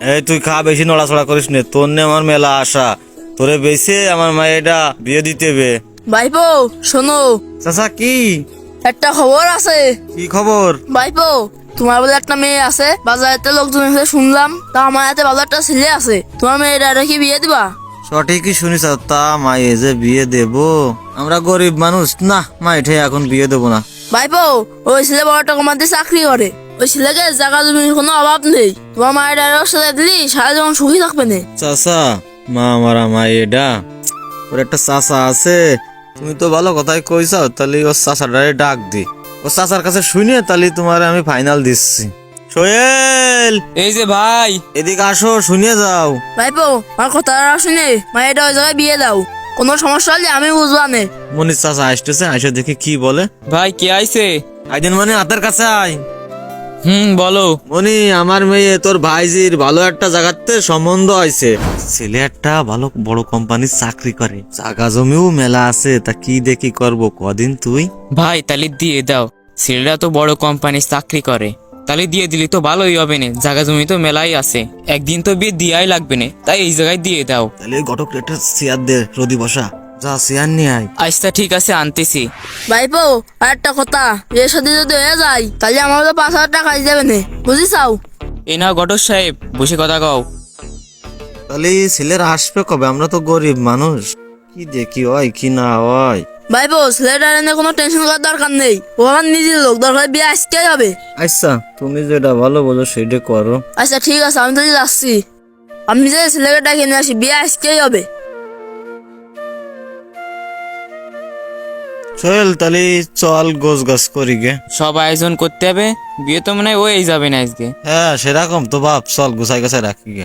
এই তুই খা, বেশি নড়াচড়া করিস নে, তোর নে আমার মেলা আশা। তোরে বেশি আমার মায়েরা বিয়ে দিতে বে। ভাইপো শোনো, চাচা কি একটা খবর আছে। কি খবর? ভাইপো তোমার বলে একটা মেয়ে আছে, বাজারেতে লোকজন এসে শুনলাম, তা আমার হাতে ভালো একটা ছেলে আছে, তোমার মেয়েটা কি বিয়ে দিবা? সঠিকই শুনিস, তা মায়ে যে বিয়ে দেব? আমরা গরিব মানুষ না, মাইঠে এখন বিয়ে দেবো না। ভাইপো ওই ছেলে বড় টাকা মারতে চাকরি করে, ওই ছেলেকে জায়গা জমির কোনো অভাব নেই, তোমার মায়ের সাথে দিলি সারা জীবন সুখী থাকবে না। চাচা মা মারা মায়েরা, ওর একটা চাচা আছে, তুমি তো ভালো কথাই কইছাও, তাহলে ওর চাচাটারে ডাক দি, ও চাচার কাছে শুনে তাহলে তোমার আমি ফাইনাল দিচ্ছি। সোহেল, এই যে ভাই, এদিকে আসো, শুনিয়ে যাও। ভাইপো আমার কথা শুনে মায়ের ওই জায়গায় বিয়ে দাও, কোনো সমস্যা হলে আমি বুঝবা নে। মনির চাচা আসতেছে, আসে দেখি কি বলে। ভাই কে আইছে? আইদিন মানে হাতের কাছে আয়। বলো। মনি, আমার মেয়ে তোর ভাইজির ভালো একটা জায়গাতে সম্বন্ধ হয়েছে, ছেলে একটা ভালো বড় কোম্পানির চাকরি করে, জায়গা জমিও মেলা আছে, তা কি দেখি করব কদিন তুই। ভাই তাহলে দিয়ে দাও, ছেলেরা তো বড় কোম্পানির চাকরি করে, তাহলে দিয়ে দিলি তো ভালোই হবে না, জায়গা জমি তো মেলাই আছে, একদিন তো বিয়ে দিয়াই লাগবে না, তাই এই জায়গায় দিয়ে দাও। তাহলে ঘটক একটা চেয়ার দে, রোদি বসা, যা চেয়ার নিয়ে আয়। আচ্ছা ঠিক আছে, আনতেছি। ভাইপো আর একটা কথা, বিয়ের সাথে যদি হয়ে যায় তাহলে আমার তো 5,000 টাকা দিয়ে দেবে না, বুঝিসাও? এই নাও ঘটক সাহেব, বসে কথা কও। তাহলে ছেলেরা আসবে কবে? আমরা তো গরিব মানুষ, কি দেখি হয় কি না হয়। ভাইপো ছেলেটার এনে কোনো টেনশন করার দরকার নেই, ও আমার নিজের লোক, দরকার বিয়ে আজকেই হবে। আচ্ছা তুমি যেটা ভালো বলো সেটা করো। আচ্ছা ঠিক আছে, আমি তো যাচ্ছি, আমি যে ছেলেকে ডাকে নিয়ে আসি, বিয়ে আজকেই হবে। চল তাহলে চল গোছ গাছ করি গে। সব আয়োজন করতে হবে, বিয়ে তো মনে হয় ওই যাবে না আজকে। হ্যাঁ সেরকম তো ভাব, চল গুছাই গাছাই রাখি গে।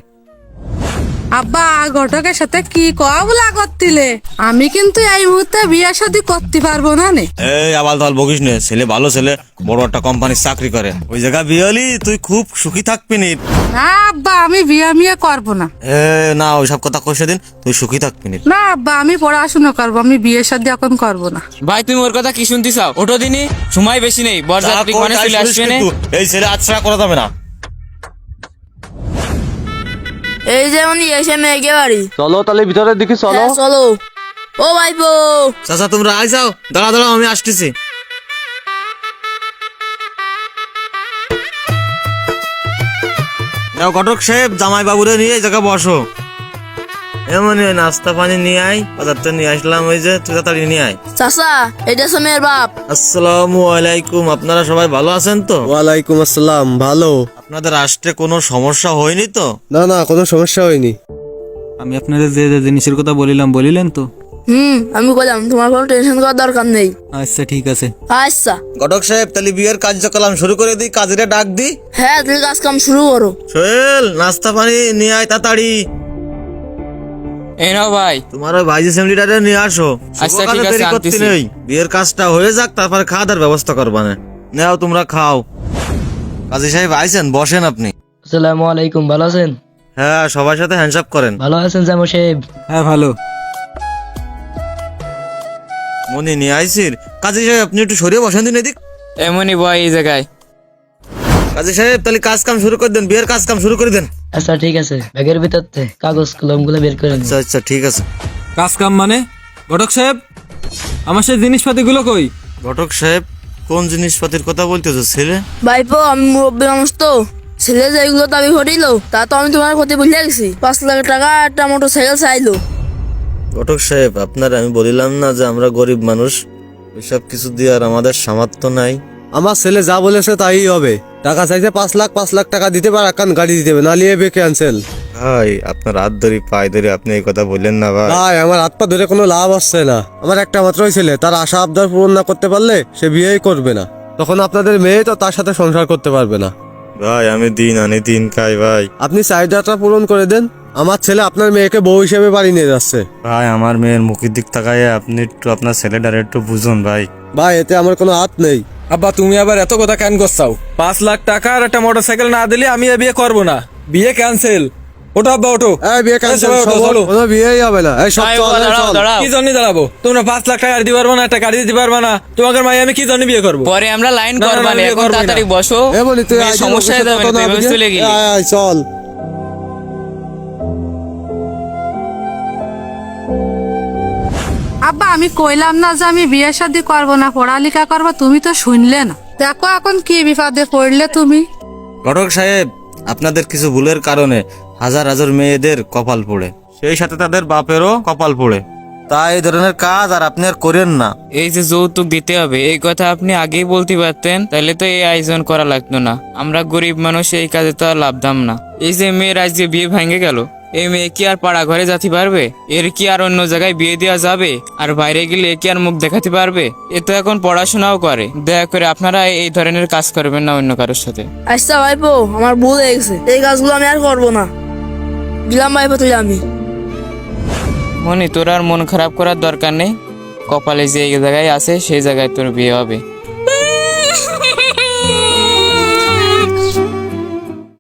আব্বা ঘটকের সাথে কি কবলা করতিলে? আমি কিন্তু এই মুহূর্তে বিয়ে শাদী করতে পারবো না নে। এই আবাল তাল বকিস নে, ছেলে ভালো ছেলে, বড় একটা কোম্পানির চাকরি করে, ওই জায়গা বিয়ে হলি তুই খুব সুখী থাকবি নি। না আব্বা আমি বিয়ে করবো না। না ওইসব কথা কইসে দিন, তুই সুখী থাকবি নি। না আব্বা আমি পড়াশোনা করবো, আমি বিয়ে শাদী এখন করবো না। ভাই তুমি ওর কথা কি শুনতে চাও? ওঠো দিনই, সময় বেশি নেই, বরযাত্রী মানে চলে আসবে না। এই ছেলে আচ্ছা করা যাবে না। এই যে উনি এসে মেয়েকে বাড়ি, চলো তাহলে ভিতরের দিকে চলো। হ্যাঁ, চলো। ও ভাইপো চাচা তোমরা আই যাও, দাঁড়া দাঁড়াও আমি আসতেছি। যাও ঘটক সাহেব, জামাই বাবুরে নিয়ে এই জায়গা বসো। এমন নাস্তা পানি নিয়ে আয়, বাজারটা নিয়ে আসলাম, ওই যে তুই তাড়াতাড়ি নিয়ে আয়। চাচা এটা হচ্ছে মেয়ের বাপ। আসসালামু আলাইকুম, আপনারা সবাই ভালো আছেন তো? ওয়ালাইকুম আসসালাম, ভালো। আপনাদের রাষ্ট্রে কোনো সমস্যা হয়নি তো? না না কোনো সমস্যা হয়নি। আমি আপনাদের যে যে জিনিসের কথা বলিলেন তো? আমি বললাম তোমার কোনো টেনশন করার দরকার নেই। আচ্ছা ঠিক আছে। আচ্ছা ঘটক সাহেব তাহলে বিয়ের কার্যক্রম শুরু করে দিই, কাজীরা ডাক দি। হ্যাঁ তুমি কাজ কাম শুরু করো। সোহেল নাস্তা পানি নিয়ে আয় তাড়াতাড়ি। এই নাও ভাই। তোমার ওই ভাইজি সেমলিটারে নিয়ে আসো। আচ্ছা, শুভ কাজে ঠিক আছে, দেরি করতে আনতেছি। নেই, বিয়ের কাজটা হয়ে যাক তারপরে খাওয়া দাওয়ার ব্যবস্থা করবা না। নাও তোমরা খাও। কাজী সাহেব আইছেন, বসেন আপনি। আসসালামু আলাইকুম, ভালো আছেন? হ্যাঁ সবার সাথে হ্যান্ডশেক করেন। ভালো আছেন জামু সাহেব? হ্যাঁ ভালো। মনি নিয়ে আইসির। কাজী সাহেব আপনি একটু সরিয়ে বসেন দিন এদিক। এমনই বয় এই জায়গায়। কাজী সাহেব তাহলে কাজ কাম শুরু করে দেন, বিয়ের কাজ কাম শুরু করে দেন। আচ্ছা ঠিক আছে, ব্যাগের ভিতর থেকে কাগজ কলম গুলো বের করে নিন। আচ্ছা আচ্ছা ঠিক আছে। কাজ কাম মানে? ঘটক সাহেব আমার সেই জিনিসপাতি গুলো কই? ঘটক সাহেব কোন জিনিসপাতির কথা বলতেছো ছেলে? ভাইপো আমি মুরব্বী মানুষ তো, ছেলে যেগুলো দাবি ঘটিল তা তো আমি তোমার ক্ষতি বুঝলে গেছি, 5 লাখ টাকা একটা মোটর সাইকেল চাইলো। ঘটক সাহেব আপনার আমি বলিলাম না যে আমরা গরিব মানুষ, এসব কিছু দিয়ে আর আমাদের সামর্থ্য নাই। আমার ছেলে যা বলেছে তাই হবে। টাকা চাইছে 5 লাখ টাকা দিতে পারে, এখন গাড়ি দিতে হবে, নালিয়ে বে ক্যান্সেল। ভাই আপনার হাত ধরি পায়ে ধরে আপনি এই কথা বললেন না ভাই। ভাই আমার হাত পা ধরে কোনো লাভ হচ্ছে না। আমার একটা মাত্রই ছেলে, তার আশা আবদার পূরণ না করতে পারলে সে বিয়েই করবে না, তখন আপনাদের মেয়ে তো তার সাথে সংসার করতে পারবে না। ভাই আমি দিন আনি দিন খাই ভাই। আপনি চাহিদাটা পূরণ করে দেন, আমার ছেলে আপনার মেয়েকে বউ হিসেবে বাড়ি নিয়ে যাচ্ছে। ভাই আমার মেয়ের মুখের দিক তাকায় আপনি একটু আপনার ছেলেটার একটু বুঝুন ভাই। ভাই এতে আমার কোনো হাত নেই। আব্বা তুমি আবার এত কথা কেন করছাও? 5 লাখ টাকা আর একটা মোটরসাইকেল না দিলে আমি এ বিয়ে করবো না, বিয়ে ক্যান্সেল। ওঠো আব্বা ওঠো। এই বিয়ে ক্যান্সেল, সবাই ওঠো, চলো। কোনো বিয়েই হবে না। এই সব ভাই, চল, বাবা, এই দাঁড়াও, চল। দাঁড়াও। কি জন্য দাঁড়াবো? তোমরা 5 লাখ টাকা দিতে পারবো না, একটা গাড়ি দিতে পারবো না, তোমাকে মাই আমি কি জন্য বিয়ে করবো? পরে আমরা লাইন না, না, করবা না, বিয়ে এখন করবোই না। তাড়াতাড়ি বসো। এ বলি তুই মেয়ের আয়, সমস্যা হয়ে যাবে না, কথা তুই না এভাবে বুঝে- চলে গেলি। আয়, আয়, চল। আব্বা আমি কইলাম না যে আমি বিয়ে শাদী করবো না, পড়ালেখা করবো, তুমি তো শুনলে না। দেখো এখন কি বিপদে পড়লে তুমি। ঘটক সাহেব, আপনাদের কিছু ভুলের কারণে হাজার হাজার মেয়েদের কপাল পোড়ে, সেই সাথে তাদের বাপেরও কপাল পোড়ে। তাই এই ধরনের কাজ আর আপনি আর করেন না। এই যে যৌতুক দিতে হবে এই কথা আপনি আগেই বলতে পারতেন, তাহলে তো এই আয়োজন করা লাগতো না। আমরা গরিব মানুষ, এই কাজে তো আর লাভদাম না। এই যে মেয়ের আজ যে বিয়ে ভেঙে গেল, এই মেয়ে কি আর পাড়া ঘরে যেতে পারবে? এর কি আর অন্য জায়গায় বিয়ে দেওয়া যাবে? আর বাইরে গেলে এ কি আর মুখ দেখাতে পারবে? এ তো এখন পড়াশোনাও করে। দয়া করে আপনারা এই ধরনের কাজ করবেন না অন্য কারোর সাথে। আচ্ছা ভাইপো, আমার ভুল হয়ে গেছে, এই কাজগুলো আমি আর করবো না। দিলাম ভাইপো তুই আমি। মনি, তোর আর মন খারাপ করার দরকার নেই। কপালে যে জায়গায় আছে সেই জায়গায় তোর বিয়ে হবে।